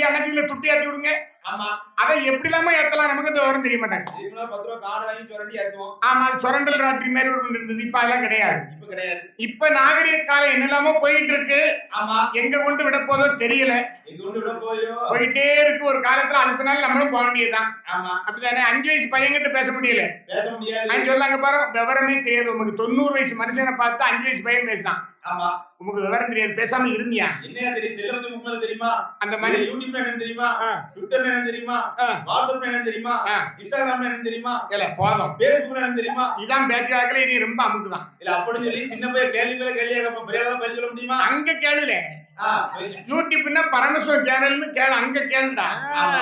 அணைச்சில துட்டி ஏத்தி விடுங்க. ஆமா. அதை எப்படி இல்லாம ஏத்தலாம் நமக்கு வரும் தெரிய மாட்டாங்க. இதுக்குள்ள 10 ரூபாய் கார்டு வாங்கி சுரண்டி ஏத்துவோம். ஆமா, அது சுரண்டல் ராட்ரி மாதிரி ஒரு இருந்தது. இப்ப அதெல்லாம் கிடையாது. இப்ப கிடையாது. இப்ப நாகரிக காலம் என்னெல்லாமோ போயிட்டு இருக்கு. ஆமா. எங்க கொண்டு விட போதோ தெரியல. எங்க கொண்டு விட போறியோ போயிட்டே இருக்கு. ஒரு காலத்துல அதுக்கு நாள் நம்மளும் போக வேண்டியதுதான். ஆமா. அப்படிதானே? 5 வயசு பையன்கிட்ட பேச முடியல. பேச முடியாது. நான் சொல்லாங்க பாரு, விவரமே தெரியாது உங்களுக்கு. 90 வயசு மனுஷனை பார்த்து 5 வயசு பையன் பேசுறான். ஆமா. உங்களுக்கு விவரம் தெரியாது, பேசாம இருந்தியா? என்னையா தெரியும்? செல்ல வந்து முன்னால தெரியுமா? அந்த மாதிரி யூடியூப்ல என்ன தெரியுமா? ட்விட்டர்ல என்ன தெரியுமா? வாட்ஸ்அப்ல என்ன தெரியுமா? இன்ஸ்டாகிராம்ல என்ன தெரியுமா? இல்ல போதும். ஃபேஸ்புக்ல என்ன தெரியுமா? இதான் பேச்சு காக்கல. நீ ரொம்ப அமுக்குதான். இல்ல அப்படி சொல்லி சின்ன பையன் கேள்விகளை கேள்வியாக பெரியவங்க பதில் சொல்ல முடியுமா? அங்க கேளுல. யூடியூப்னா பரமசிவம் சேனல்னு கேளு. அங்க கேளுடா.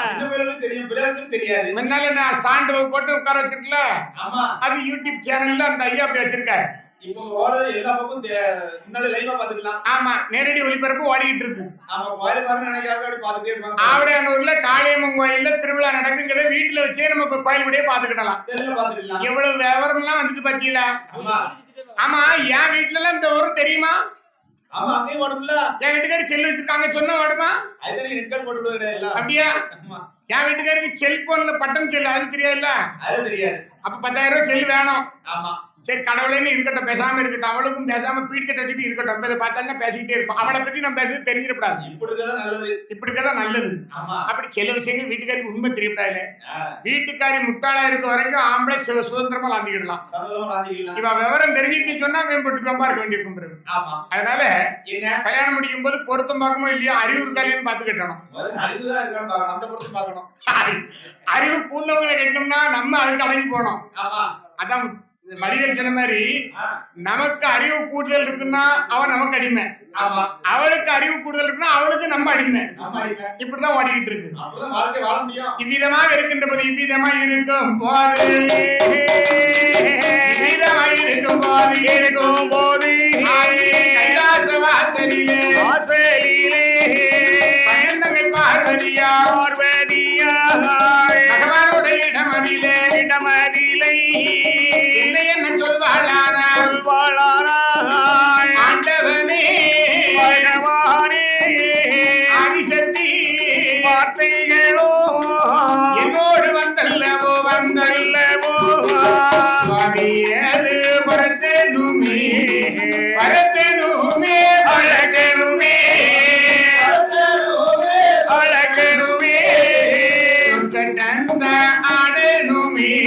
சின்ன பையனுக்கு தெரியும், பெரியவங்களுக்கு தெரியாது. முன்னால நான் ஸ்டாண்ட் போட்டு உட்கார வச்சிருக்கல. ஆமா. அது யூடியூப் சேனல்ல அந்த ஐயா அப்படி வச்சிருக்காரு. இப்போ ஓடுறது எல்லா பக்கம் முன்னால லைவா பாத்துக்கலாம். ஆமா, நேரடி ஒளிபரப்பு ஓடிட்டு இருக்கு. ஆமா, கோயிலுக்காரங்க நினைக்கிறாங்க அப்படி பாத்துட்டே இருப்பாங்க. ஆவடையானூர்ல காளியம்மன் கோயில்ல திருவிழா நடக்குங்கிறத வீட்டுல வச்சே நம்ம இப்ப கோயில் கூடயே பாத்துக்கிடலாம். செல்ல பாத்துக்கலாம். எவ்வளவு விவரம் எல்லாம் வந்துட்டு பாத்தீங்களா? ஆமா. ஆமா, என் வீட்டுல எல்லாம் இந்த ஊரும் தெரியுமா? ஆமா, அங்கேயும் ஓடும்ல. என் வீட்டுக்காரி செல்லு வச்சிருக்காங்க, சொன்ன ஓடுமா? அதுதான் நெட் கார்டு போட்டு விடுறது. அப்படியா? என் வீட்டுக்காருக்கு செல்போன்ல பட்டன் செல்லு அது தெரியாதுல்ல. அது தெரியாது. அப்ப 10,000 ரூபாய் செல்லு வேணும். ஆமா. சரி, கடவுளேன்னு இருக்கட்டும், பேசாம இருக்கட்டும். அவளுக்கும் பேசாம பீடிக்கிட்ட வச்சுட்டு இருக்கட்டும். இதை பார்த்தாலும் பேசிக்கிட்டே இருப்போம். அவளை பத்தி நம்ம பேசுறது தெரிஞ்சிடக்கூடாது. இப்படி இருக்கதான் நல்லது. இப்படி இருக்கதான் நல்லது. அப்படி சில விஷயங்கள் வீட்டுக்காரிக்கு உண்மை தெரியக்கூடாது. வீட்டுக்காரி முட்டாளா இருக்க வரைக்கும் ஆம்பளை சுதந்திரமா லாந்திக்கிடலாம். இவ விவரம் தெரிஞ்சுட்டு சொன்னா மேம்பட்டு கம்பா இருக்க வேண்டியிருக்கும். அதனால கல்யாணம் முடிக்கும் போது பொருத்தம் பார்க்கமோ இல்லையோ அறிவு இருக்காலேன்னு பார்த்து கட்டணும். அறிவு கூண்டவங்களை கட்டணும்னா நம்ம அதுக்கு அடங்கி போனோம். அதான் மனிதன் சொன்ன மாதிரி, நமக்கு அறிவு கூடுதல் இருக்குன்னா அவன் நமக்கு அடிமை. அவளுக்கு அறிவு கூடுதல் இருக்குன்னா அவளுக்கு நம்ம அடிமை. இப்படிதான் ஓடிக்கிட்டு இருக்கு. இவ்விதமாக இருக்கின்ற போது இவ்விதமா இருக்கும் போது கைலாச வாசலிலே பயந்தங்கள் பார்வதியா பகவானுடைய இடமதிலே இல்லை என்ன சொல்வாளானாய் ஆண்டவனே ஆதிசக்தி வார்த்தைகளோ என்னோடு வந்தல்லவோ சுவாமியது பரத்தனுமே பழக்கனுமே சொற்கண்ட ஆடனுமே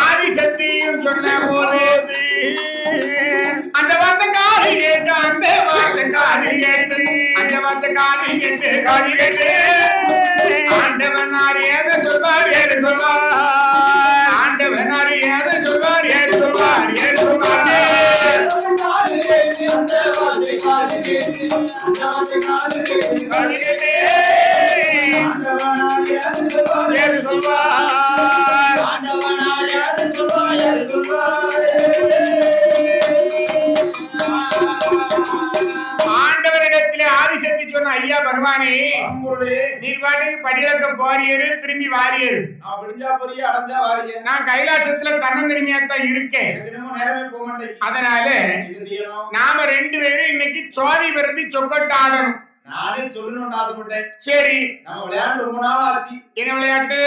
ஆதிசக்தியும் சொன்ன போது அந்த வார்த்தை காது கேட்டு ஆண்டவனார் ஏது சொல்வார் ஆண்டவனார் ஏது சொல்வார் ஆண்டவரிடத்திலே ஆதிசக்தி சொன்ன, ஐயா பகவானே, நீர் பாட்டுக்கு படியிலக்க போறியரு, திரும்பி வாரியரு. நான் கைலாசத்துல தன்னந்தனிமையாத்தான் இருக்கேன். அதனால நாம 2 பேரும் இன்னைக்கு சோதி விரதி சொக்கட்டு ஆடணும். நானே சொல்லணும்னு ஆசைப்பட்டேன். சரி, நம்ம விளையாட்டு ரொம்ப நாள் ஆச்சு. என்ன விளையாட்டு?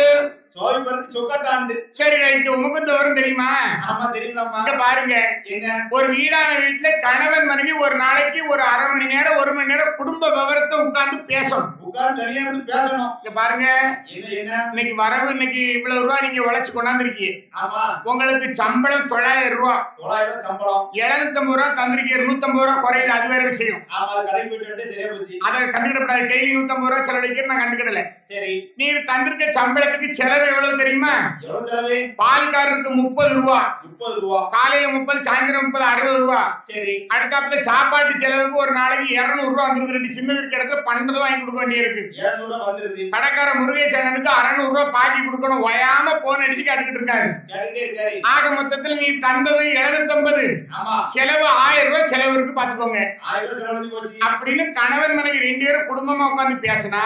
சோதி பருத்தி சொக்கட்டாண்டு. சரி, ரைட்டு. உமக்கு இந்த வரும் தெரியுமா? ஆமா, தெரியுமாமா. இங்க பாருங்க, என்ன ஒரு வீடான வீட்டுல கணவன் மனைவி ஒரு நாளைக்கு ஒரு 1/2 மணி நேரம் 1 மணி நேரம் குடும்ப விவரத்தை உட்கார்ந்து பேசணும். உட்கார்ந்து தனியா இருந்து பேசணும். இங்க பாருங்க, என்ன என்ன இன்னைக்கு வரவு இன்னைக்கு இவ்வளவு ரூபாய் நீங்க உழைச்சு கொண்டாந்துருக்கீங்க. ஆமா, உங்களுக்கு சம்பளம் 900 ரூபாய். 900 சம்பளம். 750 ரூபாய் தந்திருக்கீங்க, 250 ரூபாய் குறையுது. அது வேற விஷயம். ஆமா, அது கடைக்கு போயிட்டு வந்து சரியா போச்சு. அதை கண்டுக்கிடப்படாது. டெய்லி 150 ரூபாய் செலவழிக்கிற நான் கண்டுக்கிடல. சரி, நீ தந்திருக்க சம்பளத்துக்கு செலவு எவ்வளவு தெரியுமா? எவ்வளவு செலவு? பால்காரருக்கு 30 ரூபாய், 30 ரூபாய். காலையில 30, சாயந்தரம் 30, 60 ரூபாய். சரி, அடுத்தாப்புல சாப்பாட்டு செலவுக்கு ஒரு நாளைக்கு 200 ரூபாய் வந்துருது. 2 சின்னது இருக்க இடத்துல 12 வாங்கி கொடுக்க வேண்டியிருக்கு. 200 ரூபாய் வந்துருது. கடைக்கார முருகேசனுக்கு 600 ரூபாய் பாக்கி கொடுக்கணும். ஒயாம போன் அடிச்சு கேட்டுக்கிட்டு இருக்காரு. கேட்டுட்டே இருக்காரு. ஆக மொத்தத்துல நீ தந்தது 750, ஆமா, செலவு 1000 ரூபாய் செலவு இருக்கு பாத்துக்கோங்க 1000 ரூபாய் செலவழிஞ்சு போச்சு. அப்படின்னு கணவன் மனைவி 2 பேரும் குடும்பமா உட்கார்ந்து பேசினா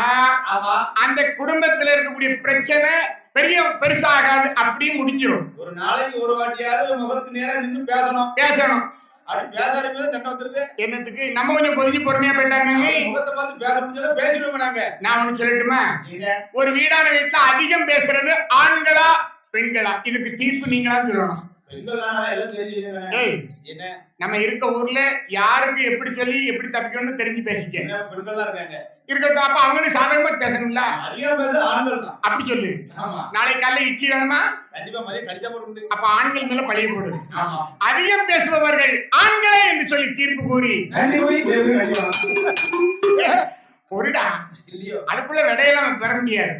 ஆமா, அந்த குடும்பத்துல இருக்கக்கூடிய பிரச்சனை பெருசாகாது, அப்படியே முடிஞ்சிடும். ஒரு நாளைக்கு ஒரு வாட்டியாவது முகத்துக்கு நேரா நின்னு பேசணும். அப்படி பேசாத போது சண்டை வந்துருது. என்னத்துக்கு நம்ம கொஞ்சம் பொறுத்து பொறுமையா போயிட்டாங்க. முகத்தை பார்த்து பேச முடிஞ்சதை பேசிடுவோம் நாங்க. நான் ஒண்ணு சொல்லட்டுமா? ஒரு வீடான வீட்டுல அதிகம் பேசுறது ஆண்களா பெண்களா? இதுக்கு தீர்ப்பு நீங்களா சொல்லணும். பெண்கள் தானே எல்லாம் தெரிஞ்சுக்கணும். ஏய், என்ன நம்ம இருக்க ஊர்ல யாருக்கு எப்படி சொல்லி எப்படி தப்பிக்கணும்னு தெரிஞ்சு பேசிக்க. என்ன பெண்கள் தான் இருக்காங்க. இருக்கட்டும், அப்ப அவங்களும் சாதகமா பேசணும்ல. அதிகம் பேச ஆண்கள் தான். அப்படி சொல்லு. ஆமா, நாளைக்கு காலைல இட்லி வேணுமா? கண்டிப்பா மதியம் கடிச்சா போட்டு. அப்ப ஆண்கள் மேல பழிய போடுது. ஆமா, அதிகம் பேசுபவர்கள் ஆண்களே என்று சொல்லி தீர்ப்பு கூறி பொருடா இல்லையோ அதுக்குள்ள விடையெல்லாம் பெற முடியாது.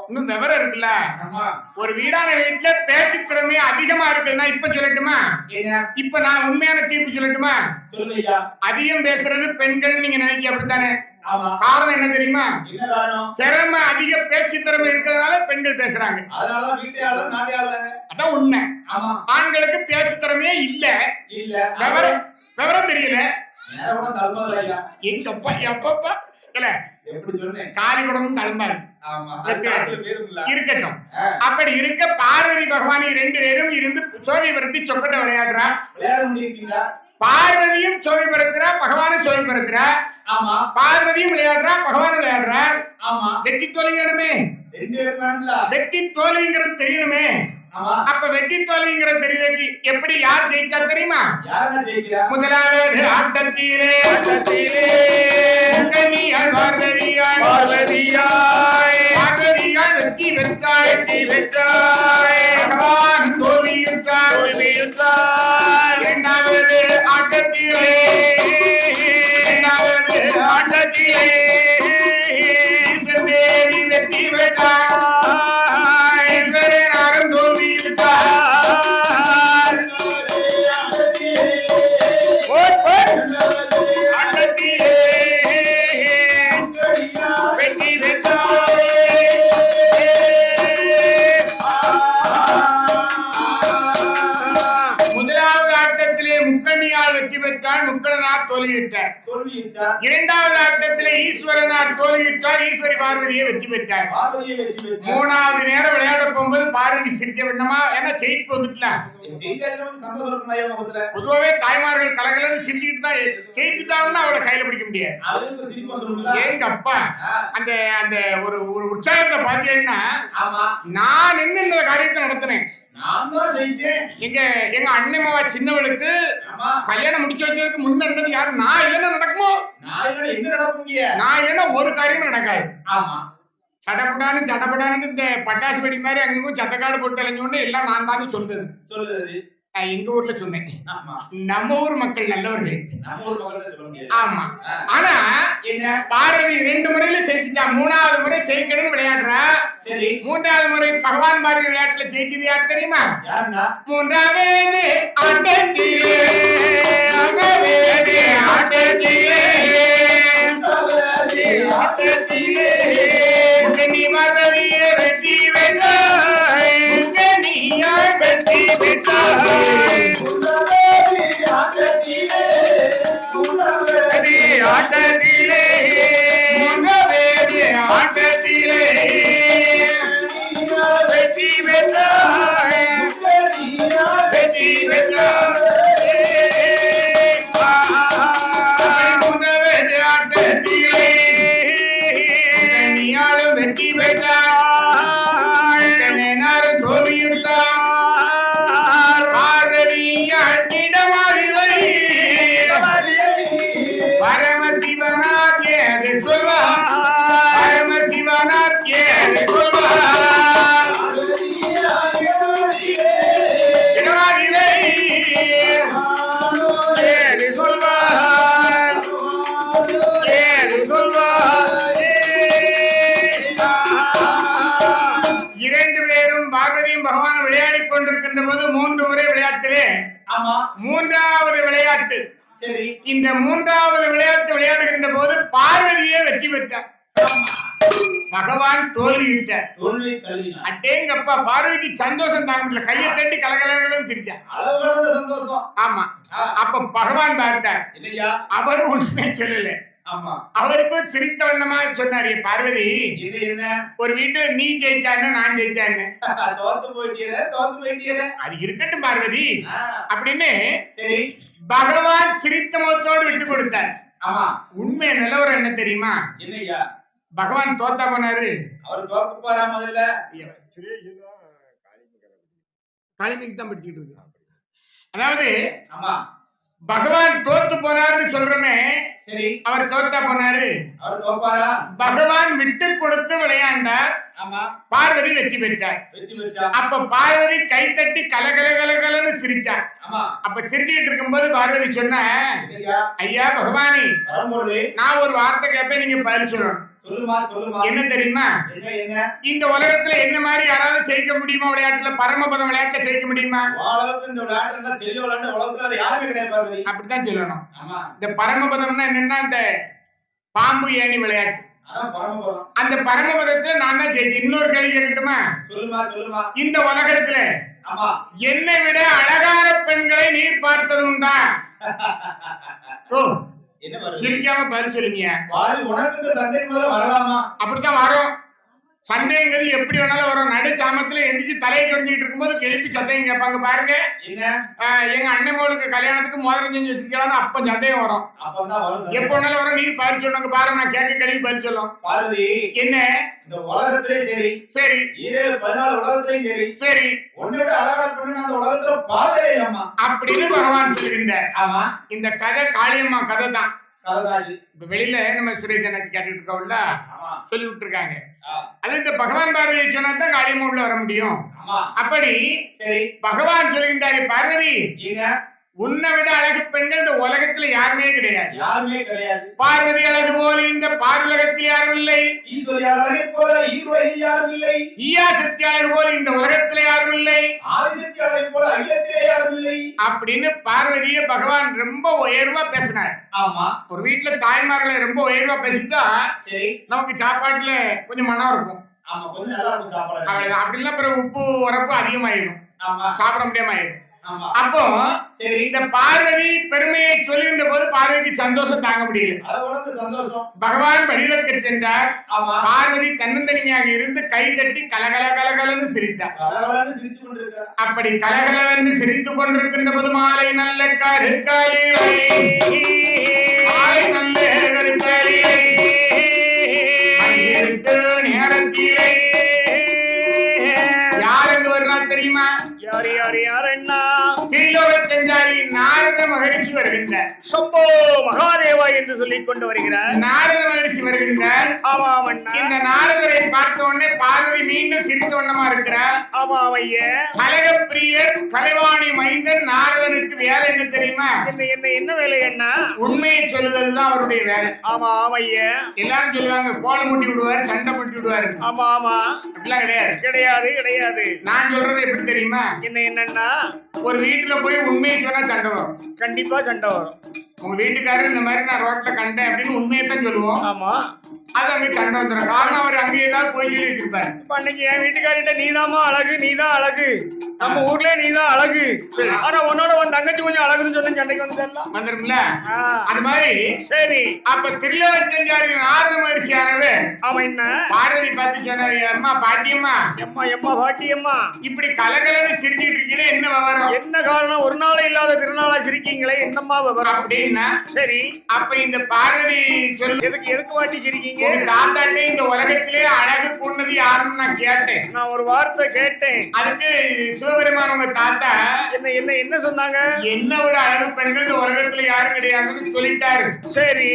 இன்னும் விவரம் இருக்குல்ல. ஒரு வீடான வீட்டுல பேச்சு திறமை அதிகமா இருக்குதுன்னா இப்ப சொல்லட்டுமா? இப்ப நான் உண்மையான தீர்ப்பு சொல்லட்டுமா? சொல்லுங்க. அதிகம் பேசுறது பெண்கள் நீங்க நினைக்க அப்படித்தானே? ஆமா, காரணம் என்ன தெரியுமா? என்ன காரணம்? திறமை அதிக பேச்சு திறமை இருக்கிறதுனால பெண்கள் பேசுறாங்க. அதனால வீட்டையாளர் நாட்டையாளர். அதான் உண்மை. ஆமா, ஆண்களுக்கு பேச்சு திறமையே இல்ல. விவரம் தெரியல. நேரம் தழும்பாது ஐயா. எங்கப்பா எப்பப்பா இல்ல எப்படி சொன்னேன்? காலி குடமும் தழும்பாரு. ஆமா, இருக்கட்டும். அப்படி இருக்க பார்வதி பகவானை 2 பேரும் இருந்து சோழிபுரத்தி சொக்கட்ட விளையாடுறா. பார்வதியும் சோழிபுரத்துறா, பகவானும் சோழிபுரத்துறா. ஆமா, பார்வதியும் விளையாடுறா, பகவானும் விளையாடுறார். ஆமா, வெற்றி தோல்வியணுமே. வெற்றி தோல்விங்கிறது தெரியணுமே. அப்ப வெற்றி தோல்விங்கிறது தெரியுது. எப்படி யார் ஜெயிச்சா தெரியுமா? முதலாவது ஆட்டத்திலே பார்வதியால் வெற்றி பெற்றாய், பகவான் தோல்வியுற்றார். இரண்டாவது ஆட்டத்திலே தேவி வெற்றி பெற்றார், ஈஸ்வரனாரும் தோல்வியுற்றார். ஆட்டத்திலே வெற்றி பெற்றார். முதலாவது ஆட்டத்திலே முக்கண்ணியால் வெற்றி பெற்றார், முக்கணனார் தோல்வியுற்றார். இரண்டாவது ஆட்டத்திலே ஈஸ்வரனார் தோல்வியுற்றார், ஈஸ்வரி பார்வதியை வெற்றி பெற்றார். மூணாவது நேரம் விளையாட போகும்போது பார்வதி சிரிச்ச விடணுமா? ஏன்னா ஜெயிப்பு வந்துட்டலாம். பொதுவாவே தாய்மார்கள் கலகலன்னு சிரிச்சுக்கிட்டு தான் ஜெயிச்சுட்டாங்கன்னா அவளை கையில பிடிக்க முடியாது. எங்க அப்பா அந்த அந்த ஒரு ஒரு உற்சாகத்தை பாத்தீங்கன்னா நான் நின்று இந்த காரியத்தை நடத்தினேன். எங்க அண்ணமாவா சின்னவளுக்கு கல்யாணம் முடிச்சு வச்சதுக்கு முன்ன இருந்தது யாரு? நான் இல்லைன்னா நடக்குமோ? நான் இல்லைன்னா ஒரு காரியமும் நடக்காது. சடப்படான்னு இந்த பட்டாசு வெடி மாதிரி அங்கேயும் சத்தக்காடு போட்டு அலைஞ்சோன்னு எல்லாம் நான் தானே சொல்லுது. எங்க ஊர்ல சொன்னேன். நம்ம ஊர் மக்கள் நல்லவர்கள். ஆமா, ஆனா பார்வதி 2 முறையில ஜெயிச்சுட்டா. 3வது முறை ஜெயிக்கணும்னு விளையாடுறா. மூன்றாவது முறை பகவான் பார்வதி விளையாட்டுல ஜெயிச்சது யார் தெரியுமா? 3வது ஆட்டத்திலே நீ மறவிய வெற்றி பெற்றாய், வெற்றி பெற்றாய். ஆட்டத்திலே ஆட்டத்திலே வெற்றி பெற்றாய், வெற்றி பெற்றாய். பகவான் விளையாடி கொண்டிருக்கின்ற போது 3 முறை விளையாட்டிலே ஆமா 3வது விளையாட்டு. சரி இந்த 3வது விளையாட்டு விளையாடுகின்ற போது பார்வதியே வெற்றி பெற்றார். பகவான் தோல்வியிட்டார். தோல்வி தள்ளினார். அட்டேங்கப்பா, பார்வதிக்கு சந்தோஷம் தாங்க முடியல. கையை தட்டி கலகலன்னு சிரிச்சார். அளவுகளந்த சந்தோஷம். ஆமா. அப்ப பகவான் பார்த்தார். இல்லையா? அவர் உண்மை சொல்லல. ஆமா. அவருக்கும் சிரித்த வண்ணமா சொன்னாரு, பார்வதி இது என்ன? ஒரு வீட்டுல நீ ஜெயிச்சான்னு நான் ஜெயிச்சான்னு. தோத்து போயிட்டீர. அது இருக்கட்டும் பார்வதி அப்படின்னு சரி பகவான் சிரித்த முகத்தோடு விட்டு கொடுத்தார். ஆமா. உண்மை நிலவரம் என்ன தெரியுமா? என்னையா? பகவான் தோத்தா போனாரு. அவர் தோக்கு போறா முதல்ல. காளிமைக்கு தான் படிச்சுட்டு இருக்கு. அதாவது ஆமா பகவான் தோத்து போனார்னு சொல்றமே, சரி அவர் தோத்தா போனாரு. அவர் தோப்பாரா? பகவான் விட்டு கொடுத்து விளையாண்டார். ஆமா. பார்வதி வெற்றி பெற்றார். வெற்றி பெற்றா. அப்ப பார்வதி கைத்தட்டி கலகலகலகலன்னு சிரிச்சார். ஆமா. அப்ப சிரிச்சுக்கிட்டு இருக்கும்போது பார்வதி சொன்ன, இல்லையா? ஐயா பகவானே, பரம்பொருளே, நான் ஒரு வார்த்தை கேட்பேன், நீங்க பதில் சொல்லணும். சொல்லுமா. என்ன தெரியுமா? என்ன? இந்த உலகத்துல என்ன மாதிரி யாராவது ஜெயிக்க முடியுமா? விளையாட்டுல பரமபதம் விளையாட்டுல ஜெயிக்க முடியுமா? உலகத்துல இந்த விளையாட்டுல தெளிவா விளையாண்டு உலகத்துல வேற யாருமே கிடையாது பார்வதி. அப்படித்தான் சொல்லணும். ஆமா. இந்த பரமபதம்னா என்னன்னா, இந்த பாம்பு ஏணி விளையாட்டு. அதான் பரமபதம். அந்த பரமபதத்துல நான் தான் ஜெயிச்சேன். இன்னொரு கேள்வி கேட்கட்டுமா? சொல்லுமா. இந்த உலகத்துல ஆமா. என்னை விட அழகான பெண்களை நீர் பார்த்ததுண்டா? ஓ, என்ன வரும்? சிரிக்காம பதில் சொல்லுங்க. பாரு, உனக்கு இந்த சந்தேகம் முதல்ல வரலாமா? அப்படித்தான் வரும். சந்தேகங்கிறது எப்படி வேணாலும் வரும். நடு சாமத்துல எந்திரிச்சு தலையை சொரிஞ்சிட்டு இருக்கும்போது எழுப்பி சந்தேகம் கேட்பாங்க. பாருங்க, என்ன? எங்க அண்ணன் மகளுக்கு கல்யாணத்துக்கு மோதிரம் செஞ்சு வச்சிருக்கலாம்னு அப்ப சந்தேகம் வரும். அப்பதான் வரும். எப்ப வேணாலும் வரும். நீ பதில் சொல்லுங்க. பாரு, நான் கேட்க கழிவு பதில் சொல்லும். பார்வதி, என்ன? இந்த உலகத்திலே சரி, சரி 14 உலகத்திலேயும் சரி, சரி, உன்னை விட அழகா பொண்ணு அந்த உலகத்துல பார்த்ததே இல்லம்மா அப்படின்னு பகவான் சொல்லியிருந்தார். ஆமா. இந்த கதை காளியம்மா கதை தான். கலதாஜி. இப்ப வெளியில நம்ம சுரேஷ் என்னாச்சு கேட்டுட்டு இருக்கோம்ல, ஆமா. சொல்லி விட்டுருக்காங்க. அது இந்த பகவான் பார்வதியை சொன்னாதான் காளியம்மா உள்ள வர முடியும். ஆமா. அப்படி சரி பகவான் சொல்கின்றாரு, பார்வதி, என்ன? உன்னை விட அழகு பெண்கள் இந்த உலகத்துல யாருமே கிடையாது. யாருமே கிடையாது. பார்வதி அழகு போல இந்த பாருலகத்தில் யாரும் இல்லை. ஈஸ்வரி அழகை போல ஈர்வரில் யாரும் இல்லை. ஈயா சக்தி அழகு போல இந்த உலகத்துல யாரும் இல்லை. ஆதிசக்தி அழகை போல அகிலத்திலே யாரும் இல்லை அப்படின்னு பார்வதியை பகவான் ரொம்ப உயர்வா பேசினார். ஆமா. ஒரு வீட்டுல தாய்மார்களை ரொம்ப உயர்வா பேசிட்டா சரி நமக்கு சாப்பாட்டுல கொஞ்சம் மனம் இருக்கும். ஆமா, கொஞ்சம் நல்லா இருக்கும் சாப்பாடு. அவ்வளவுதான். அப்படின்னா பிறகு உப்பு உரப்பு அதிகமாயிரும், ஆமா. சாப்பிட முடியாம ஆயிரும். ஆமா. அப்போ சரி இந்த பார்வதி பெருமையை சொல்லுகின்ற போது பார்வதிக்கு சந்தோஷம் தாங்க முடியல. அது சந்தோஷம். பகவான் வழியிற்கு சென்றார். ஆமா. பார்வதி தன்னந்தனிமையாக இருந்து கை தட்டி கலகலன்னு சிரித்தார். கலகலன்னு சிரித்து கொண்டிருக்கிறார். அப்படி கலகலன்னு சிரித்துக் கொண்டிருக்கின்ற போது மாலை நல்ல கருக்காலிலை, மாலை நல்ல கருக்காலிலை, இருட்டு நேரத்திலே யாருக்கு வருவா தெரியுமா? யார் அண்ணா? திரிலோகச்சஞ்சாரி நாரத மகரிஷி வருகின்றார். சம்போ மகாதேவா என்று சொல்லிக் கொண்டு வருகிறார். நாரத மகரிஷி வருகின்றார். ஆமாம் அண்ணா. இந்த நாரதரை பார்த்த உடனே பார்வதி மீண்டும் சிரித்த வண்ணமா இருக்கிறார். ஆமாம் ஐயா. கலகப்பிரியர் கலைவாணி மைந்தன் நாரதனுக்கு வேலை என்ன தெரியுமா? என்ன வேலை அண்ணா? உண்மையை சொல்லுதல்தான் அவருடைய வேலை. ஆமாம் ஐயா. எல்லாரும் சொல்லுவாங்க கோலம் முட்டி விடுவாரு, சண்டை முட்டி விடுவாரு. ஆமா ஆமா. அப்படிலாம் கிடையாது. கிடையாது. நான் சொல்றது எப்படி தெரியுமா? என்னன்னா, ஒரு வீட்டுல போய் உண்மையை சொன்னா சண்டை வரும். கண்டிப்பா சண்டை வரும். உங்க வீட்டுக்காரர் இந்த மாதிரி நான் ரோட்ல கண்டேன் அப்படின்னு உண்மையை தான் சொல்லுவோம். ஆமா. அது அங்க சண்டை வந்துடும். காரணம் அவர் அங்கே ஏதாவது போய் சொல்லி வச்சிருப்பாரு. அன்னைக்கு என் வீட்டுக்காரிட்ட நீதாமா அழகு, நீதான் அழகு, நம்ம ஊர்ல நீதான் அழகு, ஆனா உன்னோட உன் தங்கச்சி கொஞ்சம் அழகுன்னு சொன்ன சண்டைக்கு வந்துரும்ல. அது மாதிரி சரி. அப்ப திரிலோகச்சஞ்சாரி நாரத மகரிஷியானது ஆமா என்ன பார்வதி பார்த்து சொன்னாரு, அம்மா பாட்டியம்மா, எம்மா பாட்டியம்மா, இப்படி கலகலன்னு சிரிச்சுட்டு இருக்கீங்களே, என்ன விவரம்? என்ன காரணம்? ஒரு நாள் இல்லாத திருநாளா சிரிக்கீங்களே, என்னம்மா விவரம் அப்படின்னா? சரி, அப்ப இந்த பார்வதி சொல்லு, எதுக்கு வாட்டி சிரிக்கீங்க? தாத்தாட்டே இந்த உலகத்திலே அழகு கூடது யாருன்னு நான் கேட்டேன். நான் ஒரு வார்த்தை கேட்டேன். அதுக்கு சிவபெருமான் உங்க தாத்தா என்ன சொன்னாங்க? என்ன விட அழகு பெண்கள் இந்த உலகத்துல யாரும் கிடையாதுன்னு சொல்லிட்டாரு. சரி,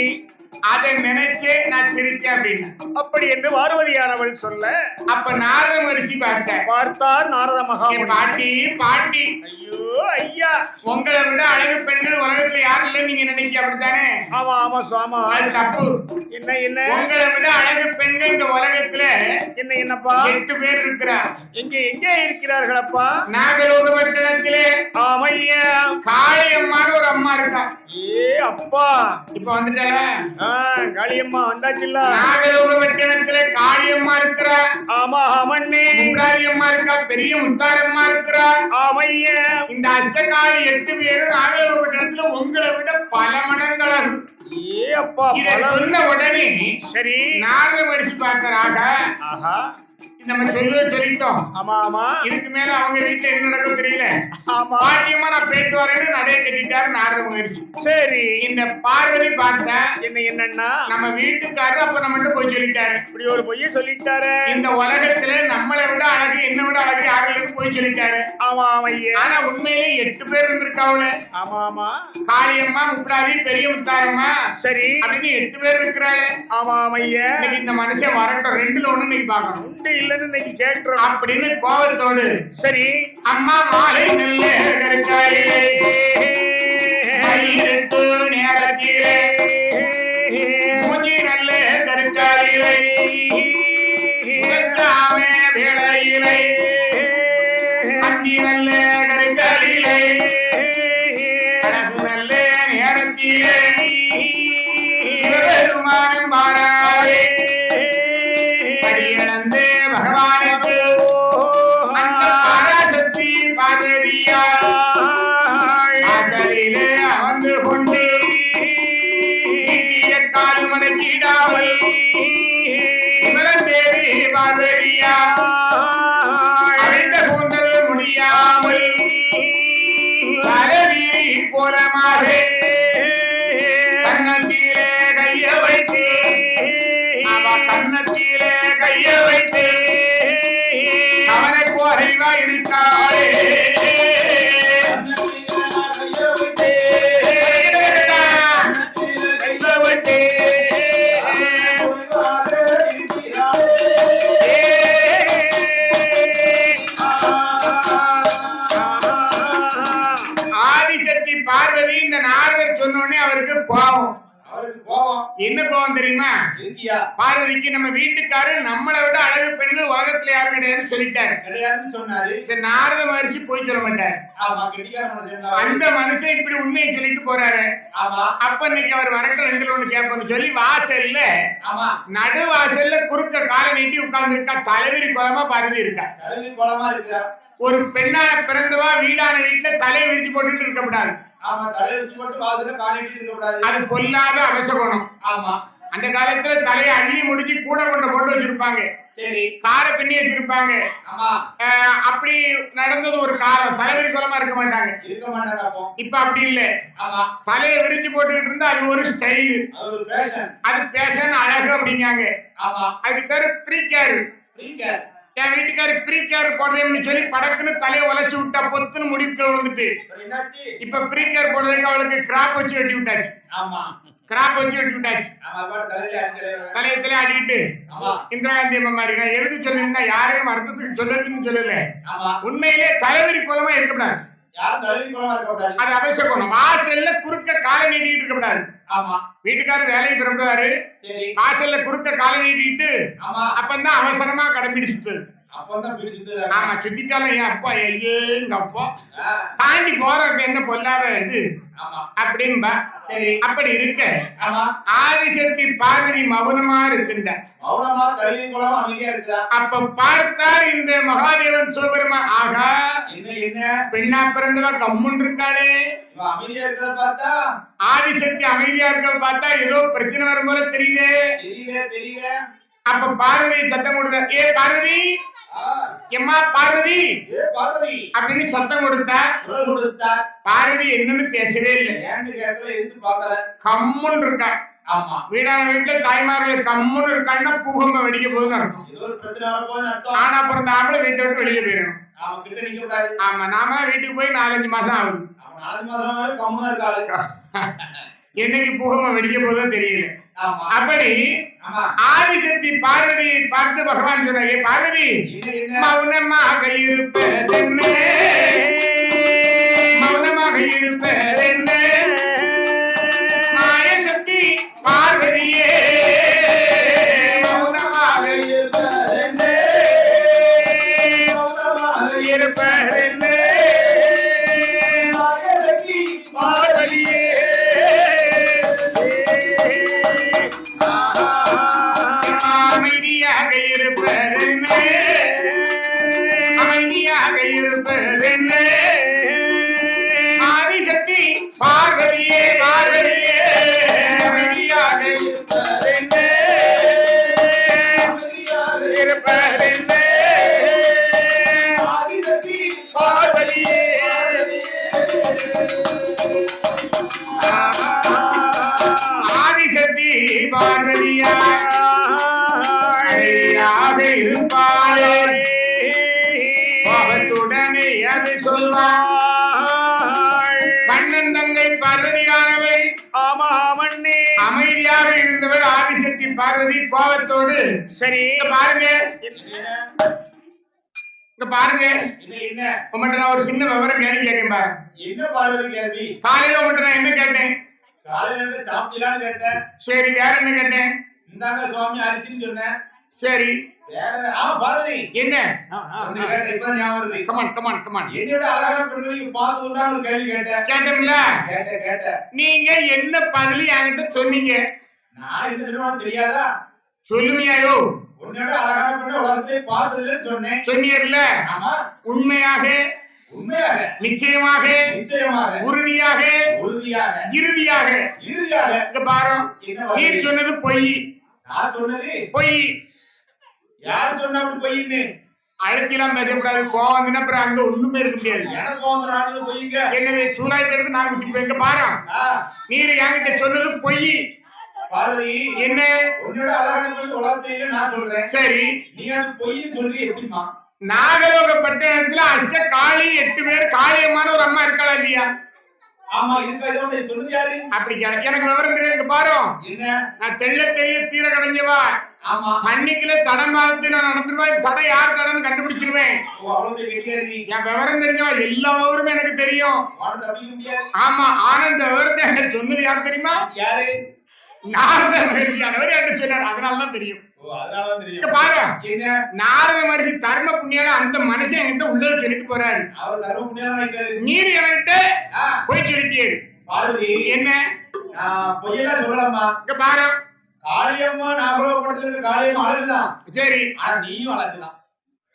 அதை நினைச்சே நான் சிரிச்சேன் அப்படின்னு. அப்படி என்று பார்வதியானவள் சொல்ல அப்ப நாரத மகரிஷி பார்த்தார் நாரத என் மகாமுனி. பாட்டி பாட்டி ஐயோ ஐயா, உங்களை விட அழகு பெண்கள் உலகத்துல யாரும் இல்ல நீங்க நினைக்க அப்படித்தானே? ஆமா ஆமா சுவாமா, அது தப்பு. என்ன என்ன உங்களை விட அழகு பெண்கள் இந்த உலகத்துல என்ன என்னப்பா 8 பேர் இருக்கிறார். எங்க எங்க இருக்கிறார்களப்பா? நாகலோகப்பட்டினத்திலே ஆமையா, காளியம்மான்னு ஒரு அம்மா இருக்கா. ஏ அப்பா, இப்ப வந்துட்டால காளியம்மா வந்தாச்சுல்ல. நாகலோகப்பட்டினத்திலே காளியம்மா இருக்கிறா, ஆமா ஆமண்ணே, முண்டாரியம்மா இருக்கா, பெரிய முத்தாரம்மா இருக்கிறா. ஆமையா, இந்த அஷ்டகாளி 8 பேரும் நாகலோகப்பட்டினத்துல உங்களை விட பல மடங்கு அழகு. ஏ அப்பா, இத சொன்ன உடனே சரி நாரத மகரிஷி பார்த்தாராக. ஆஹா, நம்ம சொல்லிட்டோம். ஆமா ஆமா, இதுக்கு மேல அவங்க வீட்டுல என்ன நடக்கும் தெரியல. ஆமா, பாட்டியம்மா நான் போயிட்டு வரேன்னு நடைய கட்டிட்டாரு நாரத மகரிஷி. சரி. இந்த பார்வதி பார்த்தா என்ன என்னன்னா நம்ம வீட்டுக்காரர் அப்ப நம்மகிட்ட போய் சொல்லிட்டாரு, இப்படி ஒரு பொய்ய சொல்லிட்டாரு. இந்த உலகத்துல நம்மளை விட அழகு என்ன விட அழகு யாரும் இல்லைன்னு போய் சொல்லிட்டாரு. ஆமா ஆமையா, ஆனா உண்மையிலே 8 பேர் இருந்திருக்காவுல. ஆமா ஆமா, காளியம்மா, முப்படாதி, பெரிய முத்தாரம்மா சரி அப்படின்னு 8 பேர் இருக்கிறாளே. ஆமா ஆமையா, இன்னைக்கு இந்த மனுஷன் வரட்டும், 2ல 1 இன்னைக்கு பார்க்கணும் உண்டு இல்லன்னு இன்னைக்கு கேட்கிறோம் அப்படின்னு கோபத்தோடு சரி. அம்மா மாலை நல்ல கருக்காரிலே மயிலிட்டு நேரத்திலே மூஞ்சி நல்ல கருக்காரிலே உச்சாமே வேளையிலே அந்தி நல்ல கருக்காரிலே அழகு நல்ல நேரத்திலே சிவபெருமானும் பாராரே படியிழந்து பகவானுக்கு அந்த பராசக்தி பார்வதியா வாசலிலே அமர்ந்து கொண்டு நீட்டிய கால் மடக்கிடாமல் தேவி பார்வதியா அழிந்த கூந்தல் முடியாமல் தலைவீரி கோலமாக கன்னத்திலே கைய வைத்து அவ கன்னத்திலே கைய வைத்து அவனுக்கு அறிவா இருக்காளே. ஆதிசக்தி பார்வதி இந்த நாரதர் சொன்னோடனே அவருக்கு கோபம். அவருக்கு கோபம் என்ன கோபம் தெரியுமா? இருக்கியா? பார்வதிக்கு நம்ம வீட்டுக்காரர் நம்மளை விட அழகு பெண்கள் உலகத்துல யாரும் கிடையாதுன்னு சொல்லிட்டாரு. கிடையாதுன்னு சொன்னாரு. இந்த நாரத மகரிஷி போய் சொல்ல மாட்டார். ஆமா, கெட்டிக்கார மனுஷன். அந்த மனுஷன் இப்படி உண்மையை சொல்லிட்டு போறாரு. ஆமா, அப்ப இன்னைக்கு அவர் வரட்டும், 2ல 1 கேட்போம்னு சொல்லி வாசல்ல ஆமா, நடு வாசல்ல குறுக்க காலை நீட்டி உட்கார்ந்து இருக்கா. தலைவிரி கோலமா பார்வதி இருக்கா. தலைவி கோலமா இருக்கிறா. ஒரு பெண்ணா பிறந்தவா வீடான வீட்டுல தலையை விரிச்சு போட்டுட்டு இருக்கக்கூடாது. ஆமா, தலையை வச்சு போட்டு வாசல்ல காலிட்டு இருக்க கூடாது. அது பொல்லாத அவசகுணம். ஆமா, அந்த காலத்துல தலையை அள்ளி முடிச்சு கூட கொண்டு போட்டு வச்சிருப்பாங்க. சரி, காரை பின்னி வச்சிருப்பாங்க. ஆமா, அப்படி நடந்தது ஒரு காலம். தலைவிரி கோலமா இருக்க மாட்டாங்க. இருக்க மாட்டாங்க. அப்போ இப்ப அப்படி இல்ல. ஆமா, தலையை விரிச்சு போட்டுக்கிட்டு இருந்தா அது ஒரு ஸ்டைல், அது ஒரு ஃபேஷன். அது பேஷன், அழகு அப்படிங்காங்க. ஆமா, அதுக்கு பேரு ஃப்ரீ கேர். Free care. என் வீட்டுக்காரு ஃப்ரீ கேர் போடுறேன்னு சொல்லி படக்குன்னு தலையை உழைச்சு விட்டா பொத்துன்னு முடிவுக்கு விழுந்துட்டு என்னாச்சு? இப்ப ஃப்ரீ கேர் போடுறதுக்கு அவளுக்கு கிராப் வச்சு வெட்டி விட்டாச்சு. ஆமா, கிராப் வச்சு வெட்டி விட்டாச்சு. ஆமா, பாட்டு தலையில அடிக்கல. தலையத்துல ஆடிக்கிட்டு ஆமா, இந்திரா காந்தி அம்மா மாதிரி. நான் எதுக்கு சொல்லுன்னா யாரையும் வருத்தத்துக்கு சொல்லதுன்னு சொல்லல. ஆமா, உண்மையிலே தலைவிரி கோலமா இருக்கக்கூடாது. யாரும் தலைவி கோலமா இருக்க கூடாது. அது அவசியம். வாசல்ல குறுக்க காலை நீட்டிட்டு இருக்கக்கூடாது. ஆமா, வீட்டுக்காரர் வேலையை பிறப்புவாரு, சரி, வாசல்ல குறுக்க காலை நீட்டிட்டு ஆமா, அப்பந்தான் அவசரமா கடம்பிடி சுத்துது. அப்பதான் வீடு சுத்து. ஆமா, சுத்திட்டாலும் என் அப்பா ஐயே எங்க அப்பா தாண்டி போறப்ப என்ன பொல்லாத இது ஆமா, அப்படின்பா. சரி, அப்படி இருக்க ஆமா, ஆதிசக்தி பார்வதி மௌனமா இருக்கின்ற. மௌனமா தலைவி கோலமா அமைதியா இருக்கிறா. அப்ப பார்த்தார் இந்த மகாதேவன் சிவபெருமான். ஆகா, என்ன என்ன பெண்ணா பிறந்தவா கம்முன் இருக்காளே. இவ அமைதியா இருக்கிறத பார்த்தா ஆதிசக்தி அமைதியா இருக்க பார்த்தா ஏதோ பிரச்சனை வரும் போல தெரியுதே. தெரியல தெரியல. அப்ப பார்வதி சத்தம் கொடுத்த, ஏ பார்வதி, எம்மா பார்வதி ஏ பார்வதி அப்படின்னு சத்தம் கொடுத்தா. குரல் கொடுத்தா. பார்வதி என்னன்னு பேசவே இல்லை. ஏன்னு கேட்டல எது பார்க்கல. கம்முன்னு இருக்கா. ஆமா, வீடான வீட்டுல தாய்மார்கள் கம்முன்னு இருக்கான்னா பூகம்பம் வெடிக்க போகுதுன்னு அர்த்தம். ஏதோ ஒரு பிரச்சனை வரப்போகுதுன்னு அர்த்தம். ஆனா பிறந்த ஆம்பளை வீட்டை விட்டு வெளியே போயிடணும். ஆமா, கிட்ட நிக்க கூடாது. ஆமா, நாம வீட்டுக்கு போய் 4-5 மாசம் ஆகுது. அவன் 4 மாதமாவே கம்முனா இருக்காது. என்னைக்கு பூகம்பம் வெடிக்க போதோ தெரியல. ஆமா அப்படி ஆமா ஆதிசக்தி பார்வதியை பார்த்து பகவான் சொன்னார், பார்வதி என்ன மௌனமாக இருப்பதென்ன, மௌனமாக இருப்பதென்ன, மாயசக்தி பார்வதியே மௌனமாக இருப்பதென்ன, மௌனமாக இருப்பதென்ன, மாயசக்தி பார்வதியே அமைதியாக இருப்பதென்ன, அமைதியாக இருப்பதென்ன, ஆதிசக்தி பார்வதியே பார்வதியே அமைதியாக இருப்பதென்ன, அமைதியாக இருப்பதென்ன, ஆதிசக்தி பார்வதியே ஆதிசக்தி பார்வதியா அடியாக இருப்பாளே, கோபத்துடனே அது சொல்வாள், கண்ணன் தங்கை பார்வதியானவள் ஆமாமண்ணே அமைதியாக இருந்தவள் ஆதிசக்தி பார்வதி கோபத்தோடு. சரி இங்க பாருங்க, இங்க பாருங்க, என்ன உங்கள்கிட்ட நான் ஒரு சின்ன விவரம் கேள்வி கேட்டேன் பாரு. என்ன பார்வதி கேள்வி? காலையில உங்கள்கிட்ட நான் என்ன கேட்டேன்? காலையில சாப்பிடலான்னு கேட்டேன். சரி, வேற என்ன கேட்டேன்? இந்தாங்க சுவாமி அரிசின்னு சொன்னேன். சரி, வேற ஆமா பார்வதி என்ன? ஒண்ணு கேட்டேன், இப்பதான் ஞாபகம் வருது. Come on come on come on. என்னோட அழகான பெண்களை பார்த்தது உண்டான ஒரு கேள்வி கேட்டேன். கேட்டோம்ல, கேட்டேன். நீங்க என்ன பதில் என்கிட்ட சொன்னீங்க? நான் என்ன சொல்லுவேன் தெரியாதா? சொல்லுமையாயோ? உன்னோட அழகான பெண்ணை உலகத்தை பார்த்ததுன்னு சொன்னேன். சொன்னீர்ல? ஆமா உண்மையாக, உண்மையாக, நிச்சயமாக, நிச்சயமாக, உறுதியாக, உறுதியாக, இறுதியாக. இறுதியாக. இங்க பாரு, நீ சொன்னது பொய். நான் சொன்னது பொய். யார் சொன்னா அப்படி பொய்ன்னு? அழைக்கலாம் பேசக்கூடாது. கோவம் வந்துன்னா அப்புறம் அங்க ஒண்ணுமே இருக்க முடியாது. எனக்கு வந்துடாதது பொய்ங்க. என்னது சூலாயத்தை எடுத்து நான் குத்தி இங்க பாரு, நீர் என்கிட்ட சொன்னது பொய். பார்வதி என்ன? உன்னோட அழகான பெண் உலகத்தை நான் சொல்றேன். சரி, நீ அது பொய்ன்னு சொல்லி எப்படிமா? நாகலோக பட்டணத்துல அஷ்ட காளி 8 பேர் காளியமான ஒரு அம்மா இருக்காளா இல்லையா? ஆமா இருக்கா. இதோட சொன்னது யாரு? அப்படி எனக்கு விவரம் தெரியும் பாரு. என்ன? நான் தெள்ள தெரிய தீர கடைஞ்சவா. ஆமா தண்ணிக்குள்ள தடம் பார்த்து நான் நடந்துருவேன். தடை யார் தடம்னு கண்டுபிடிச்சிருவேன். அவ்வளவு கெட்டியாரு நீ. என் விவரம் தெரிஞ்சவா, எல்லா விவரமும் எனக்கு தெரியும். வாட தப்பிக்க முடியாது. ஆமா, ஆனா இந்த விவரத்தை எனக்கு சொன்னது யாரு தெரியுமா? யாரு? நாரத மகர்ஷியானவர் என்கிட்ட சொன்னார். அதனாலதான் தெரியும். அதனாலதான் இங்க தெரியும். பாரு, என்ன? நாரத மகர்ஷி தர்ம புண்ணியால அந்த மனுஷன் என்கிட்ட உள்ளதை சொல்லிட்டு போறாரு. அவர் தர்ம புண்ணியம் ஆயிட்டாரு. நீர் என்கிட்ட போய் சொல்லிட்டீரு. பார்வதி என்ன? நான் பொய்யெல்லாம் சொல்லலாமா? இங்க பாரு, காளியம்மா நாகலோகத்துல இருக்க காளியம்மா அழகுதான். சரி, ஆனா நீயும் அழகுதான்.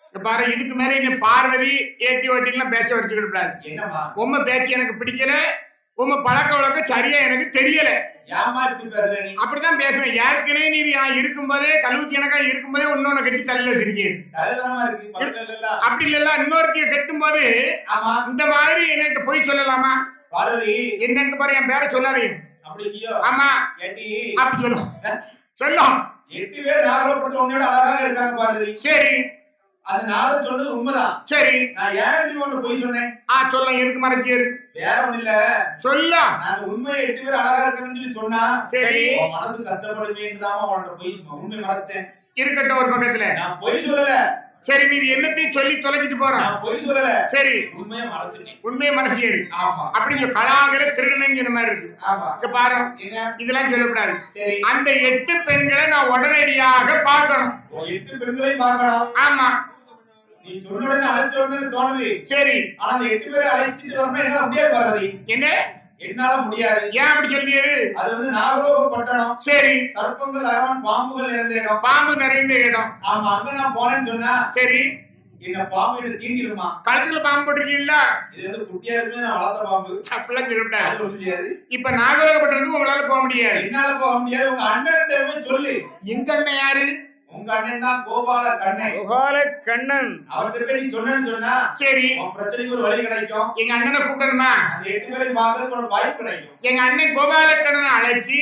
இங்க பாரு, இதுக்கு மேல என்ன பார்வதி ஏட்டி ஓட்டிலாம் பேச்ச வச்சுக்கிட்டு கூடாது. என்னம்மா? உம்ம பேச்சு எனக்கு பிடிக்கல. உம்ம பழக்க வழக்கம் சரியா எனக்கு தெரியல. ஏம்மா இப்படி பேசுற நீ? அப்படிதான் பேசுவேன். ஏற்கனவே நீர் நான் இருக்கும்போதே கழுவுத்தி எனக்கா இருக்கும்போதே இன்னொன்னு கட்டி தள்ளி வச்சிருக்கீங்க. கழுதனமா இருக்கு பக்கத்துல இல்ல. அப்படி இல்ல, இன்னொருத்திய கட்டும் போது ஆமா இந்த மாதிரி என்கிட்ட போய் சொல்லலாமா? பார்வதி என்னங்க பாரு, என் பேரை சொல்லாதீங்க. அப்படி இல்லையோ? ஆமா, ஏட்டி அப்படி சொல்லும் சொல்லும். 8 பேர் நாகலோகத்துல உன்னோட அழகாக இருக்காங்க பார்வதி. சரி, அது நாரத சொன்னது உண்மைதான். சரி, நான் ஏன் திரும்பி ஒண்ணு பொய் சொன்னேன்? சொல்ல. எதுக்கு மறைச்சியரு? வேற ஒண்ணு இல்ல. சொல்ல. நான் உண்மையை 8 பேர் அழகா இருக்காங்கன்னு சொல்லி சொன்னா சரி, உன் மனசு கஷ்டப்படுமேன்னுதான் உன்கிட்ட பொய் உண்மை மறைச்சிட்டேன். இருக்கட்டும் ஒரு பக்கத்துல. நான் பொய் சொல்லல. சரி, நீர் என்னத்தையும் சொல்லி தொலைச்சிட்டு போறோம். நான் பொய் சொல்லல. சரி, உண்மையை மறைச்சிட்டேன். உண்மையை மறைச்சியரு. ஆமா அப்படிங்க கலாங்கல திருடனன்னு சொன்ன மாதிரி இருக்கு. ஆமா. இங்க பாரு, என்ன? இதெல்லாம் சொல்லக்கூடாது. சரி, அந்த 8 பெண்களை நான் உடனடியாக பார்க்கணும். 8 பெண்களையும் பார்க்கணும். ஆமா, நீ சொன்ன உடனே அழைச்சிட்டு வரணும்னு தோணுது. சரி. ஆனா அந்த 8 பேரை அழைச்சிட்டு வரணும் என்னால முடியாது பார்வதி. என்ன? என்னால முடியாது. ஏன் அப்படி சொல்லியரு? அது வந்து நாகலோக பட்டணம். சரி, சர்ப்பங்கள் அரவன் பாம்புகள் நிறைந்த இடம். பாம்பு நிறைந்த இடம். ஆமா, அங்க நான் போனேன்னு சொன்னா சரி, என்ன பாம்பு என்ன தீண்டிருமா? கழுத்துல பாம்பு போட்டிருக்கீங்களா? இது வந்து குட்டியா இருக்குமே, நான் வளர்த்த பாம்பு. அப்படிலாம் சொல்லக்கூடாது. அது முடியாது. இப்ப நாகரோகப்பட்டதுக்கு உங்களால போக முடியாது. என்னால போக முடியாது. உங்க அண்ணன் சொல்லு. எங்க அண்ணன் யாரு? உங்க அண்ணன் தான் கோபால கண்ணன். கோபால கண்ணன். அவர்கிட்ட போய் நீ சொன்னேன்னு சொன்னா சரி, உன் பிரச்சனைக்கு ஒரு வழி கிடைக்கும். எங்க அண்ணனை கூப்பிடணுமா? அந்த 8 பேரையும் பார்க்கறதுக்கு ஒரு வாய்ப்பு கிடைக்கும். எங்க அண்ணன் கோபாலக்கண்ணனை அழைச்சி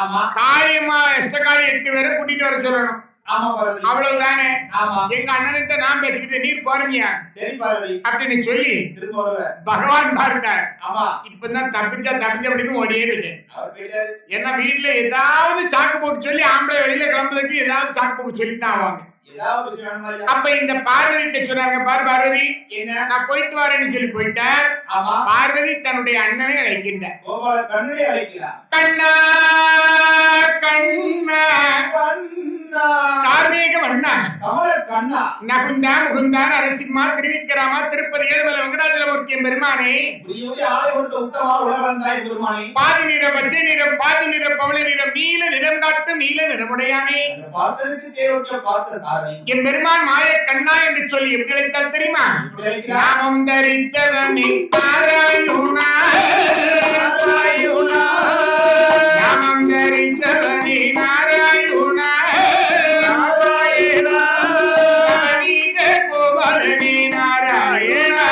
ஆமா காளியம்மா இஷ்டகாளி 8 பேரை கூட்டிட்டு வர சொல்லணும். ஆமா பார்வதி. அவ்வளவுதானே. ஆமா. எங்க அண்ணன்கிட்ட நான் பேசிக்கிட்டு நீர் போறீங்க சரி பார்வதி. அப்படின்னு சொல்லி திரும்ப வருவ. பகவான் பார்த்தார். ஆமா. இப்பதான் தப்பிச்சா அப்படின்னு ஓடியே விட்டேன். அவர் போயிட்டாரு. ஏன்னா வீட்டுல ஏதாவது சாக்கு போக்கு சொல்லி ஆம்பளை வெளியில கிளம்புறதுக்கு ஏதாவது சாக்கு போக்கு சொல்லித்தான் ஆவாங்க. ஏதாவது விஷயம் வேணுமா ஐயா? அப்ப இந்த பார்வதி கிட்ட சொன்னாங்க, பாரு பார்வதி, என்ன? நான் போயிட்டு வரேன்னு சொல்லி போயிட்டார். ஆமா. பார்வதி தன்னுடைய அண்ணனை அழைக்கின்றார். கோபால கண்ணனை அழைக்கிறார். கண்ணா கண்ணா கண்ணா. கார்மேக வண்ணா கமல கண்ணா. நகுந்தா முகுந்தா நரசிம்மா திருவிக்கிரமா திருப்பதி ஏழுமலை வெங்கடாஜலமூர்த்தி பெருமானே, புரியோதி ஆலை கொடுத்த உத்தமா உலகந்தாய் பெருமானே, பாதி நிறம் பச்சை நிறம் பாதி நிறம் பவள நிறம் நீல நிறம் காட்டும் நீல நிறமுடையானே, பார்த்ததுக்கு தேரோட்டிய பார்த்த சாரதி என் பெருமான் மாய கண்ணா என்று சொல்லி எப்படி அழைத்தால் தெரியுமா? இப்படி அழைக்கிறார். நாமம் தரித்தவனே நாராயணா நாராயணா. நாமம் தரித்தவனே நாராயணா நாராயணா. நவநீத கோபாலனே நாராயணா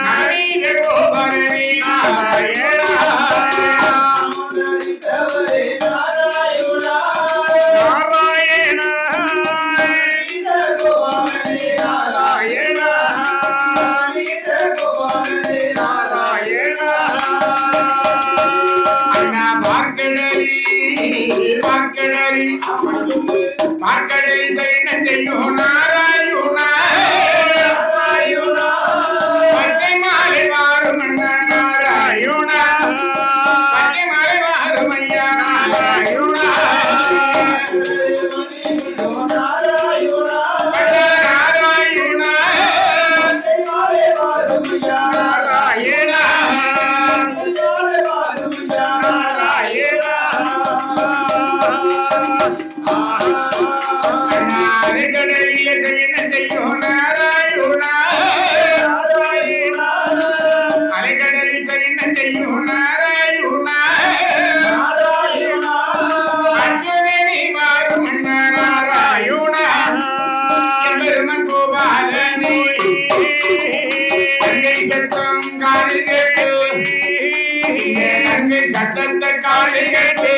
நவநீத கோபாலனே நாராயணா தரித்தவரே நாராயணா. நாராயணா நீத கோபாலனே நாராயணா. நீத கோபாலனே நாராயணா. அண்ணா பார்க்கடலி பார்க்கடலி பார்க்கடலி செய்ய செய்யும் நாராயணா நாராயணா. பச்சை மாலை வாரும் அண்ணா நாராயணா பச்சை மாலை வாரும் ஐயா நாராயணா நாராயணா. அண்ணா நாராயணா மாலை வாருமையா. நாராயணா மாலை வாருமையா. நாராயணா அண்ணா அரைக்கடலில செய்ய செய்யும் நாராயணா நாராயணா. அலைக்கடலில் செய்ய செய்யும் நாராயணா நாராயணா. அச்சுதனி வாரும் அண்ணா நாராயணா எம்பெருமன் கோபாலனே தங்கை சத்தம் காது கேட்டு இந்த தங்கை சத்தத்தை காது கேட்டு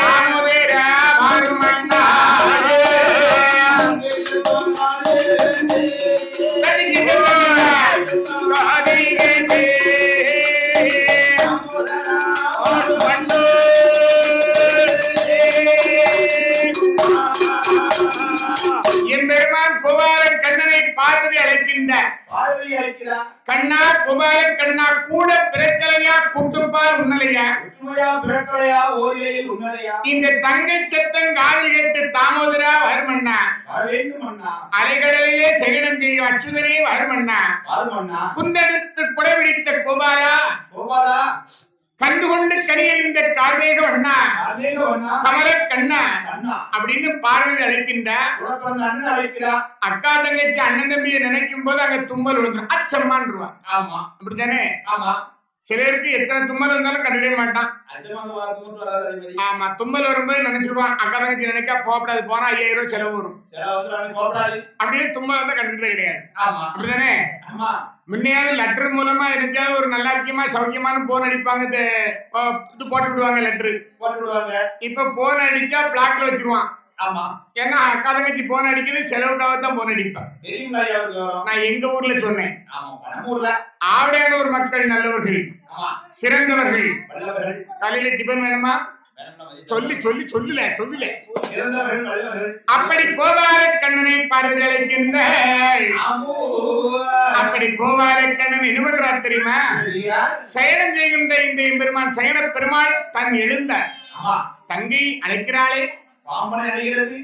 தாமோதர வாரும் அண்ணா காதில் கேட்டு எம்பெருமான் கோபால கண்ணனை பார்வதி அழைக்கின்றார். பார்வதி அழைக்கிறார். கண்ணா கோபால கண்ணா கூட பிறக்கலையா கூட்டுப்பால் உன்னலையா ஒற்றுமையா பிறக்கலையா ஓரிலையில் உன்னதையா. இந்த தங்கை சத்தம் காதில் கேட்டு தாமோதரா வருமண்ணா வர வேண்டும் அண்ணா. அலைகடலிலே சகினம் செய்யும் அச்சுதனே வருமண்ணா வாரும் அண்ணா. குண்டெடுத்து குடைபிடித்த கோபாலா கோபாலா. கண்டுகொண்டு கனியறிந்த கார்மேக வண்ணா கார்மேக வண்ணா. கமல கண்ணா அண்ணா. அப்படின்னு பார்வதி அழைக்கின்றார். கூட பிறந்த அண்ணன் அழைக்கிறார். அக்கா தங்கச்சி அண்ணன் தம்பியை நினைக்கும் போது அங்க தும்மல் விழுந்துரும். அச்சம்மான்ருவா. ஆமா. அப்படித்தானே? ஆமா. சிலருக்கு எத்தனை தும்மல் வந்தாலும் கண்டுடவே மாட்டான். அச்சமாக வார்த்தை வராது அதிபதி. ஆமா, தும்மல் வரும்போது நினைச்சுடுவான் அக்கா தங்கச்சி நினைக்கா போகப்படாது, போனா 5000 ரூபாய் செலவு வரும் சில வந்து கோபடாது. அப்படின்னு தும்மல் வந்தா கண்டுக்கிட்டே கிடையாது. ஆமா. அப்படித்தானே? ஆமா. முன்னையாவது லெட்டர் மூலமா எனக்காவது ஒரு நல்லா இருக்கியமா சௌக்கியமான போன் அடிப்பாங்க, இது போட்டு விடுவாங்க லெட்டரு. போட்டு விடுவாங்க. இப்ப போன் அடிச்சா பிளாக்ல வச்சிருவான். ஆமா. ஏன்னா அக்கா தங்கச்சி போன் அடிக்குது, செலவுக்காகத்தான் போன் அடிப்பான். தெரியுங்களா ஐயா அவருக்கு வரும்? நான் எங்க ஊர்ல சொன்னேன், ஆமா. நம்ம ஊர்ல ஆவடையானூர் மக்கள் நல்லவர்கள், ஆமா, சிறந்தவர்கள். வல்லவர்கள். காலையில டிபன் வேணுமா சொல்லி சொல்லி சொல்லல சொல்லல. இறந்தவர்கள் வல்லவர்கள். அப்படி கோபால கண்ணனை பார்வதி அழைக்கின்றாள். ஆமோ. அப்படி கோபால கண்ணன் என்ன பண்றார் தெரியுமா? சரியா? சயனம் செய்கின்ற இந்த எம்பெருமான் சயன பெருமாள் தன் எழுந்தார். ஆமா. தங்கை அழைக்கிறாளே, பாம்பனை அடைகிறது.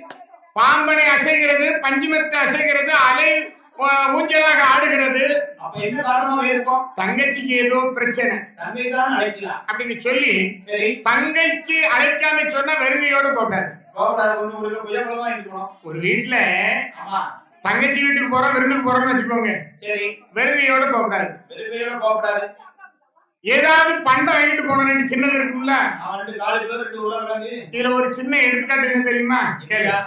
பாம்பனை அசைகிறது, பஞ்சுமத்தை அசைகிறது, அலை ஊஞ்சலாக ஆடுகிறது. அப்ப என்ன காரணமாக இருக்கும்? தங்கச்சிக்கு ஏதோ பிரச்சனை தங்கை தான் அழைக்கிறார் அப்படின்னு சொல்லி, சரி, தங்கச்சி அழைக்காம சொன்னா வெறுங்கையோட போட்டாரு. கோபடாது. கொஞ்சம் ஒரு கிலோ கொய்யாப்பழமா இருக்கணும். ஒரு வீட்டுல ஆமா. தங்கச்சி வீட்டுக்கு போறோம், விருந்துக்கு போறோம்னு வச்சுக்கோங்க, சரி, வெறுங்கையோட போகக்கூடாது. வெறுக்கையோட கோபடாது. ஏதாவது பண்டம் வாங்கிட்டு போன ரெண்டு சின்னது இருக்கும்ல, அவன் 2 காலுக்கு 2 உருளைக்கிழங்கு. இதுல ஒரு சின்ன எடுத்துக்காட்டு என்ன தெரியுமா? இல்லையா?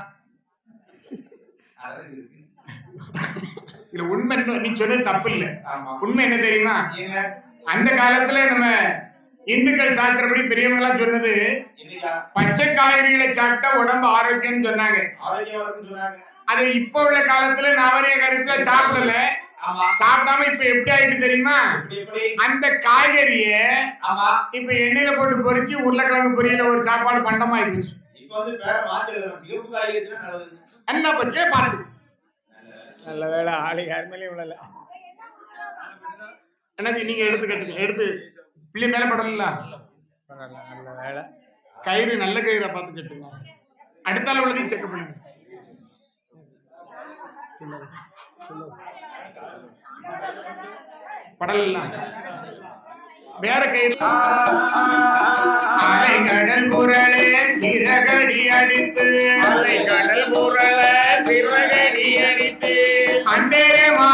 இதுல உண்மை என்ன, நீ சொன்னது தப்பு இல்ல, ஆமா. உண்மை என்ன தெரியுமா? ஏங்க? அந்த காலத்துல நம்ம இந்துக்கள் சாஸ்திரப்படி பெரியவங்க எல்லாம் சொன்னது, என்ன சரியா? பச்சை காய்கறிகளை சாப்பிட்டா உடம்பு ஆரோக்கியம்னு சொன்னாங்க. ஆரோக்கியமா இருக்குன்னு சொன்னாங்க. அது இப்ப உள்ள காலத்துல நவரே கரிசில சாப்பிடல. ஆமா. சாப்பிடாம இப்ப எப்படி ஆயிட்டு தெரியுமா? எப்படி? அந்த காய்கறிய ஆமா. இப்ப எண்ணெயில போட்டு பொரிச்சு உருளைக்கிழங்கு பொரியல ஒரு சாப்பாடு பண்டமா ஆயிடுச்சு. இப்ப வந்து வேற மாத்தி எழுதுறோம். சிகப்பு காய்கறி தின்னா நல்லது. என்ன பச்சே பாத்து. நல்ல வேளை ஆளு யார் மேலயும் விழல. என்னது நீங்க எடுத்து பிள்ளை மேல படல. நல்ல வேளை. கயிறு நல்ல கயிறை பார்த்து கட்டுங்க. அடுத்தால உள்ளதையும் செக் பண்ணுங்க. படல வேற கயிறு. அலைகடல் குரலே சிறகடி அடித்து, அலைகடல் குரல சிறகடி அடித்து, அண்டேரே மா